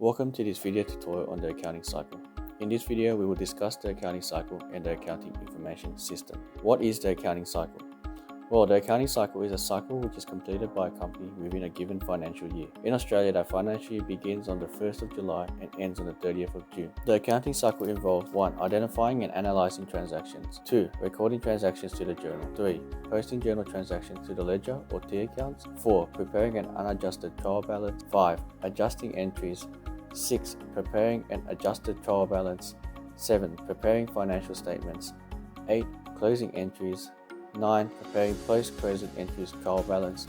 Welcome to this video tutorial on the accounting cycle. In this video, we will discuss the accounting cycle and the accounting information system. What is the accounting cycle? Well, the accounting cycle is a cycle which is completed by a company within a given financial year. In Australia, that financial year begins on the 1st of July and ends on the 30th of June. The accounting cycle involves 1. Identifying and analysing transactions. 2. Recording transactions to the journal. 3. Posting journal transactions to the ledger or T accounts. 4. Preparing an unadjusted trial balance. 5. Adjusting entries. 6. Preparing an adjusted trial balance. 7. Preparing financial statements. 8. Closing entries. 9. Preparing post-closing entries trial balance.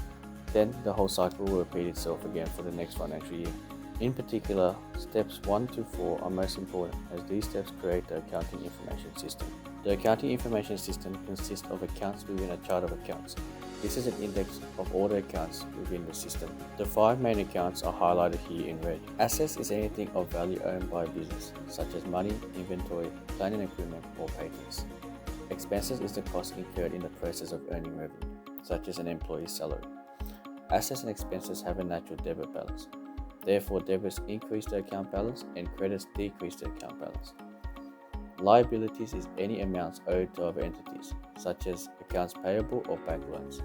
Then the whole cycle will repeat itself again for the next financial year. In particular, steps 1 to 4 are most important as these steps create the accounting information system. The accounting information system consists of accounts within a chart of accounts. This is an index of all the accounts within the system. The 5 main accounts are highlighted here in red. Assets is anything of value owned by a business, such as money, inventory, plant and equipment, or patents. Expenses is the cost incurred in the process of earning revenue, such as an employee's salary. Assets and expenses have a natural debit balance. Therefore, debits increase the account balance and credits decrease the account balance. Liabilities is any amounts owed to other entities, such as accounts payable or bank loans.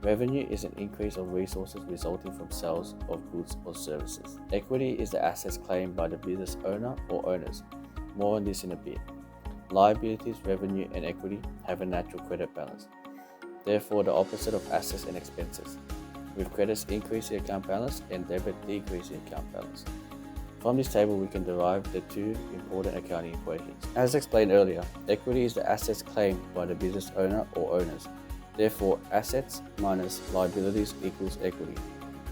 Revenue is an increase of resources resulting from sales of goods or services. Equity is the assets claimed by the business owner or owners. More on this in a bit. Liabilities, revenue, and equity have a natural credit balance. Therefore, the opposite of assets and expenses, with credits increase the account balance and debit decrease the account balance. From this table, we can derive the two important accounting equations. As explained earlier, equity is the assets claimed by the business owner or owners. Therefore, assets minus liabilities equals equity.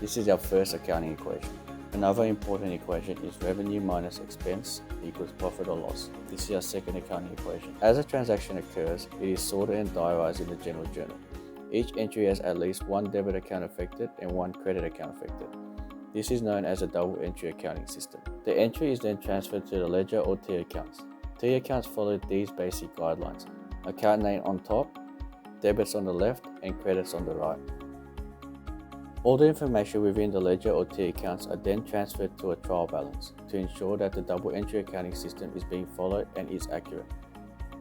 This is our first accounting equation. Another important equation is revenue minus expense equals profit or loss. This is our second accounting equation. As a transaction occurs, it is sorted and diarized in the general journal. Each entry has at least one debit account affected and one credit account affected. This is known as a double entry accounting system. The entry is then transferred to the ledger or T accounts. T accounts follow these basic guidelines: account name on top, debits on the left, and credits on the right. All the information within the ledger or T accounts are then transferred to a trial balance to ensure that the double entry accounting system is being followed and is accurate.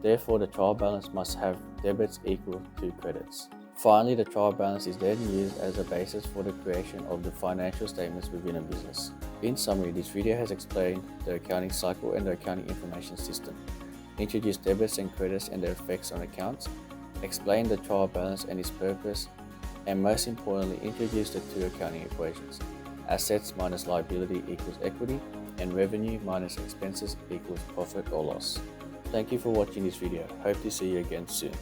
Therefore, the trial balance must have debits equal to credits. Finally, the trial balance is then used as a basis for the creation of the financial statements within a business. In summary, this video has explained the accounting cycle and the accounting information system, introduced debits and credits and their effects on accounts, explained the trial balance and its purpose, and most importantly, introduce the two accounting equations: assets minus liability equals equity, and revenue minus expenses equals profit or loss. Thank you for watching this video. Hope to see you again soon.